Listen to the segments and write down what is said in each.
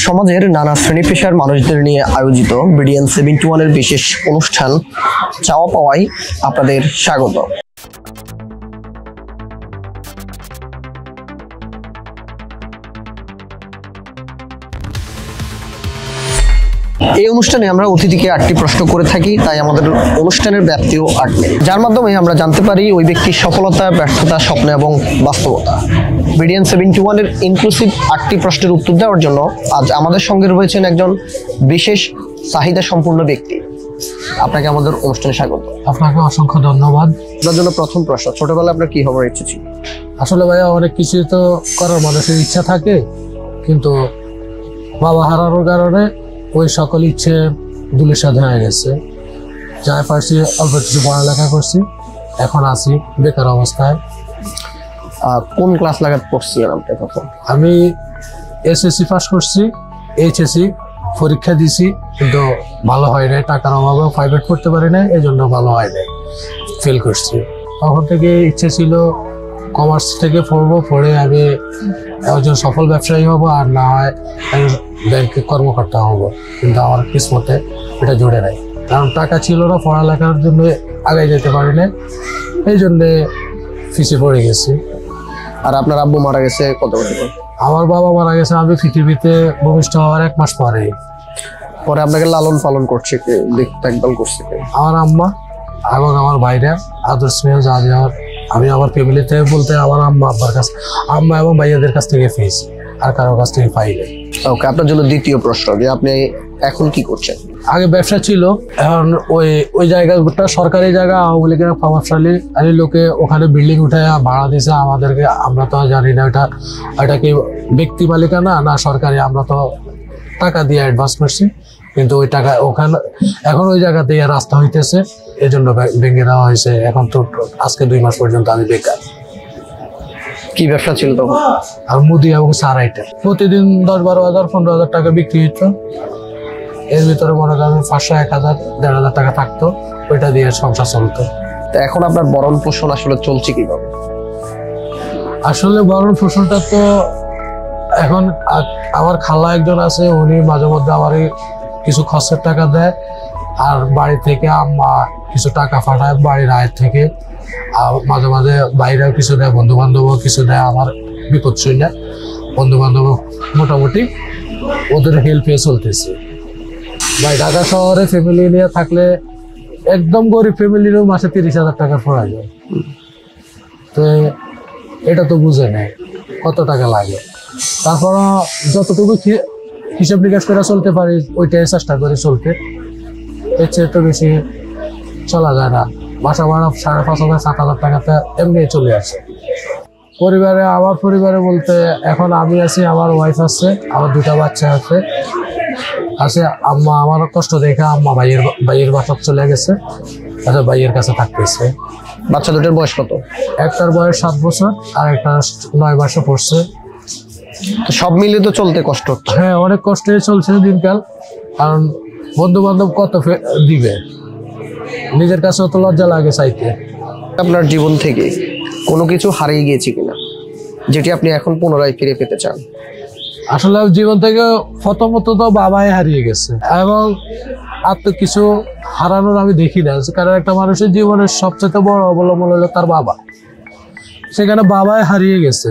সমাজের নানা শ্রেণী পেশার মানুষদের নিয়ে আয়োজিত বিডিএন 71 এর বিশেষ অনুষ্ঠান চাওয়া পাওয়ায় আপনাদের স্বাগত। এই অনুষ্ঠানে আমরা অতিথিকে 8টি প্রশ্ন করে থাকি, তাই আমাদের অনুষ্ঠানের ব্যাপ্তিও 8 মিনিট, যার মাধ্যমে আমরা জানতে পারি ওই ব্যক্তির সফলতা, ব্যর্থতা, স্বপ্ন এবং বাস্তবতা। বিডিএন 71 এর ইনক্লুসিভ 8টি প্রশ্নের উত্তর দেওয়ার জন্য আজ আমাদের সঙ্গে রয়েছেন একজন বিশেষ চাহিদা সম্পন্ন ব্যক্তি। আপনাকে আমাদের অনুষ্ঠানে স্বাগত। আপনাকে অসংখ্য ধন্যবাদ। আপনার জন্য প্রথম প্রশ্ন, ছোটবেলায় আপনার কি হবার ইচ্ছে ছিল? আসলে ভাইয়া অনেক কিছু তো করার মানুষের ইচ্ছা থাকে, কিন্তু বাবা হারানোর কারণে ওই সকল ইচ্ছে ধূলিসাৎ হয়ে গেছে। যাই পারছি অল্প কিছু পড়ালেখা করছি, এখন আছি বেকার অবস্থায়। কোন ক্লাস লাগাত পড়ছিলেন আপনি তখন? আমি এসএসসি পাস করছি, এইচএসসি পরীক্ষা দিছি, কিন্তু ভালো হয় নাই, টাকার অভাবে প্রাইভেট পড়তে পারি না, এই জন্য ভালো হয় নাই, ফেল করছি। তখন থেকে ইচ্ছে ছিল কমার্স থেকে পড়বো, পড়ে আমি একজন সফল ব্যবসায়ী হব, আর না হয় ব্যাংকে কর্মকর্তা হব, কিন্তু আমার কিসমতে এটা জুড়ে নাই। কারণ টাকা ছিল না, পড়ালেখার জন্য আগে যেতে পারি না, এই জন্যে পিছিয়ে পড়ে গেছি। আর আপনার আব্বু মারা গেছে কত বছর? আমার বাবা মারা গেছে আমি পৃথিবীতে ভূমিষ্ঠ হওয়ার 1 মাস পরে। পরে আপনাকে লালন পালন করছে কে, দেখভাল করছে কে? আমার আম্মা এবং আমার ভাইরা আদর স্নেহ যা দেওয়ার আমি আমার ফ্যামিলিতে বলতে আমার আম্মা আব্বার কাছে, আম্মা এবং ভাইয়াদের কাছ থেকে পেয়েছি, আর কারোর কাছ থেকে পাই নাই। ওকে, আপনার জন্য দ্বিতীয় প্রশ্ন, যে আপনি এখন কি করছেন? আগে ব্যবসা ছিল, এখন ওই জায়গাটা সরকারি জায়গা, আওয়ামী লীগের প্রভাবশালী লোকে ওখানে বিল্ডিং উঠে ভাড়া দিয়েছে আমাদেরকে। আমরা তো জানি না এটা কি ব্যক্তি মালিকানা না সরকারি, আমরা তো টাকা দিয়ে অ্যাডভান্স করছি, কিন্তু ওই টাকা ওখানে এখন ওই জায়গাতে রাস্তা হইতেছে, এই জন্য ভেঙে দেওয়া হয়েছে। এখন তো আজকে 2 মাস পর্যন্ত আমি বেকার। কি ব্যবসা ছিল তখন? আর মুদি এবং সার আইটেম প্রতিদিন 10-12 হাজার 15 হাজার টাকা বিক্রি হতো। এর ভিতরে মনে করেন 500, 1000, 1500 টাকা থাকতো, ওইটা দিয়ে সংসার চলতো। তো এখন আপনার ভরণ পোষণ আসলে চলছে কিভাবে? আসলে ভরণ পোষণটা তো এখন আমার খালা একজন আছে, উনি মাঝে মধ্যে আমার কিছু খরচের টাকা দেয়, আর বাড়ি থেকে আম্মা কিছু টাকা পাঠায় বাড়ির আয়ের থেকে, আর মাঝে মাঝে বাইরেও কিছু দেয়, বন্ধু বান্ধবও কিছু দেয়। আমার বিপদ শুনে বন্ধু বান্ধব মোটামুটি ওদের হেল্প পেয়ে চলতেছে। ভাই ঢাকা শহরে ফ্যামিলি নিয়ে থাকলে একদম গরিব ফ্যামিলিরও মাসে 30,000 টাকার প্রয়োজন। তো এটা তো বুঝে নেয় কত টাকা লাগে, তারপর যতটুকু হিসাব নিকাশ করে চলতে পারি ওইটাই চেষ্টা করে চলতে, এর চেয়ে তো বেশি চলা যায় না। বাসা ভাড়া 5,500, 7,000 টাকাতে এমনি চলে আসে। আমার পরিবারে বলতে এখন আমি আছি, আমার ওয়াইফ আছে, আমার 2টা বাচ্চা আছে। আম্মা আমার কষ্ট দেখে আম্মা ভাইয়ের বাসা চলে গেছে, আচ্ছা ভাইয়ের কাছে থাকতেছে। বাচ্চা দুটোর বয়স কত? একটার বয়স 7 বছর আর একটা 9 মাসে পড়ছে। তো সব মিলিয়ে তো চলতে কষ্ট হচ্ছে। হ্যাঁ, অনেক কষ্টে চলছে দিনকাল, কারণ বন্ধু বান্ধব কত দিবে, নিজের কাছেও তো লজ্জা লাগে চাইতে। আপনার জীবন থেকে কোনো কিছু হারিয়ে গিয়েছে কিনা, যেটি আপনি এখন পুনরায় ফিরে পেতে চান? আসলে জীবন থেকে প্রথমত তো বাবাই হারিয়ে গেছে, এবং আর তো কিছু হারানোর আমি দেখি না, কারণ একটা মানুষের জীবনের সবচেয়ে বড় অবলম্বন হলো তার বাবা। সেখানে বাবাই হারিয়ে গেছে।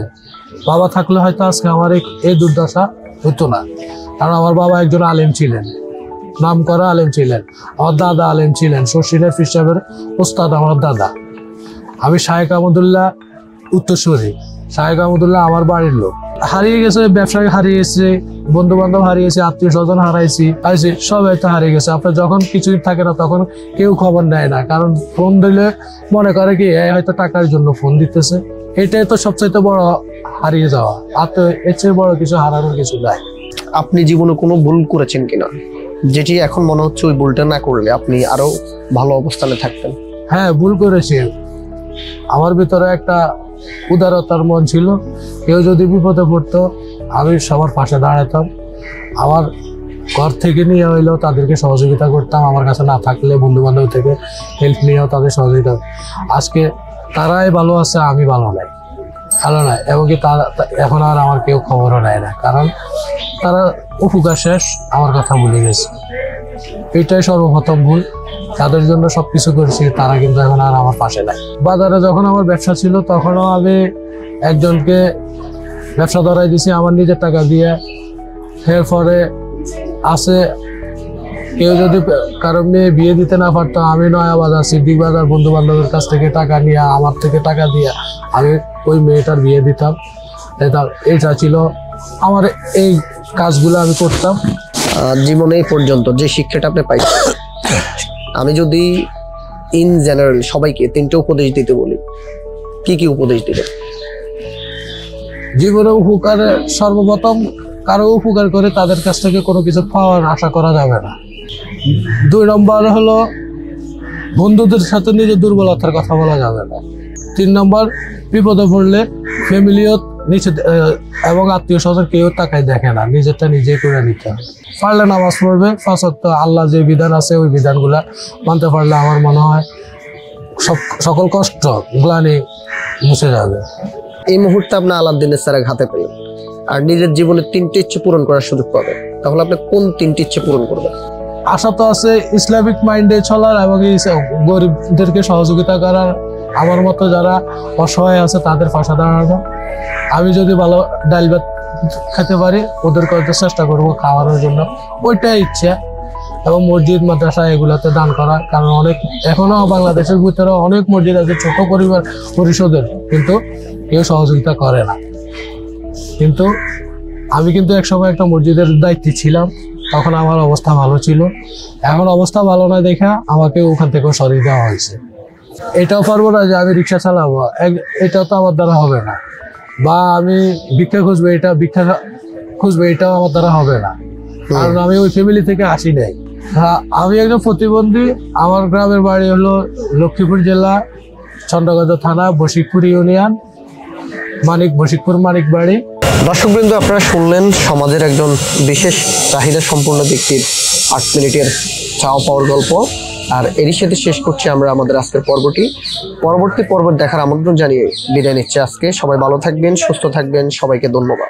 বাবা থাকলে হয়তো আজকে আমার এই দুর্দশা হতো না, কারণ আমার বাবা একজন আলেম ছিলেন, নাম করা আলেম ছিলেন। আমার দাদা আলেম ছিলেন, শশীনের হিসাবের ওস্তাদ আমার দাদা। আমি শাহেখ আহমদুল্লাহ উত্তরসূরি, শাহেখ আহমদুল্লাহ আমার বাড়ির লোক। হারিয়ে গেছে, ব্যবসায় হারিয়েছে, বন্ধু বান্ধব হারিয়েছে, আত্মীয় স্বজন হারাইছি, সবাই তো হারিয়ে গেছে। আপনার যখন কিছুই থাকে না তখন কেউ খবর নেয় না, কারণ ফোন দিলে মনে করে কি হয়তো টাকার জন্য ফোন দিতেছে। এটাই তো সবচাইতে বড় হারিয়ে যাওয়া, আর তো এর চেয়ে বড় কিছু হারানোর কিছু নাই। আপনি জীবনে কোনো ভুল করেছেন কিনা, যেটি এখন মনে হচ্ছে ওই ভুলটা না করলে আপনি আরো ভালো অবস্থানে থাকতেন? হ্যাঁ, ভুল করেছি। আমার ভিতরে একটা উদারতার মন ছিল, কেউ যদি বিপদে পড়তো আমি সবার পাশে দাঁড়াতাম। আমার ঘর থেকে নিয়ে হইলেও তাদেরকে সহযোগিতা করতাম, আমার কাছে না থাকলে বন্ধু বান্ধব থেকে হেল্প নিয়েও তাদের সহযোগিতা। আজকে তারাই ভালো আছে, আমি ভালো নাই, এবং কি এখন আর আমার কেউ খবরও নেয় না, কারণ তারা উপকার শেষ, আমার কথা ভুলে গেছে। এটাই সর্বপ্রথম ভুল। তাদের জন্য সবকিছু করেছি, তারা কিন্তু এখন আর আমার পাশে নাই। বাজারে যখন আমার ব্যবসা ছিল তখনও আমি একজনকে ব্যবসা ধরাই দিছি আমার নিজের টাকা দিয়ে। এরপরে আছে কেউ যদি কারো মেয়ে বিয়ে দিতে না পারতো, আমি নয়া বাজার, সিদ্দিক বাজার বন্ধু বান্ধবের কাছ থেকে টাকা নিয়ে, আমার থেকে টাকা দিয়ে আমি ওই মেয়েটার বিয়ে দিতাম। এটা ছিল আমার, এই কাজগুলো আমি করতাম। জীবনে এই পর্যন্ত যে শিক্ষাটা আপনি পাইছেন, আমি যদি ইন জেনারেল সবাইকে 3টে উপদেশ দিতে বলি, কি কি উপদেশ দিবেন? জীবনে উপকারে সর্বপ্রথম কারো উপকার করে তাদের কাছ থেকে কোনো কিছু পাওয়ার আশা করা যাবে না। 2 নম্বর হলো বন্ধুদের সাথে নিজের দুর্বলতার কথা বলা যাবে না। 3 নম্বর বিপদে পড়লে ফ্যামিলিও নিচে এবং আত্মীয় স্বজন কেউ তাকায় দেখে না, নিজেরটা নিজেই করে নিতে হবে। পারলে নামাজ পড়বে 5 ওয়াক্ত, আল্লাহ যে বিধান আছে ওই বিধানগুলা মানতে পারলে আমার মনে হয় সকল কষ্ট গ্লানি মুছে যাবে। এই মুহূর্তে আপনি আলাউদ্দিনের স্যারের হাতে পেলেন আর নিজের জীবনে 3টে ইচ্ছে পূরণ করার সুযোগ পাবেন, তাহলে আপনি কোন 3টে ইচ্ছে পূরণ করবেন? আশা তো আছে ইসলামিক মাইন্ডে চলার এবং গরিবদেরকে সহযোগিতা করার, আমার মতো যারা অসহায় আছে তাদের পাশে দাঁড়ানো। আমি যদি ভালো ডাল ভাত খেতে পারি ওদের করতে চেষ্টা করবো খাওয়ানোর জন্য, ওইটাই ইচ্ছা। এবং মসজিদ মাদ্রাসা এগুলাতে দান করা, কারণ এখনো বাংলাদেশের ভিতরে অনেক মসজিদ আছে ছোট পরিষদের, কিন্তু কেউ সহযোগিতা করে না। কিন্তু আমি কিন্তু একসময় একটা মসজিদের দায়িত্বে ছিলাম, তখন আমার অবস্থা ভালো ছিল। এখন অবস্থা ভালো না দেখা আমাকে ওখান থেকে সরিয়ে দেওয়া হয়েছে। এটাও পারবো না যে আমি রিক্সা চালাবো, এটাও তো আমার দ্বারা হবে না। বা আমি ভিক্ষা খুঁজবো, এটাও আমার দ্বারা হবে না, কারণ আমি ওই ফ্যামিলি থেকে আসি নাই। আমি একজন প্রতিবন্ধী। আমার গ্রামের বাড়ি হলো লক্ষ্মীপুর জেলা, চন্দ্রগঞ্জ থানা, বশিকপুর ইউনিয়ন, বশিকপুর মানিকবাড়ি। দর্শকবৃন্দ, আপনারা শুনলেন সমাজের একজন বিশেষ চাহিদা সম্পন্ন ব্যক্তির 8 মিনিটের চাওয়া পাওয়ার গল্প। আর এরই সাথে শেষ করছি আমরা আমাদের আজকের পর্বটি। পরবর্তী পর্ব দেখার আমন্ত্রণ জানিয়ে বিদায় নিচ্ছে আজকে। সবাই ভালো থাকবেন, সুস্থ থাকবেন, সবাইকে ধন্যবাদ।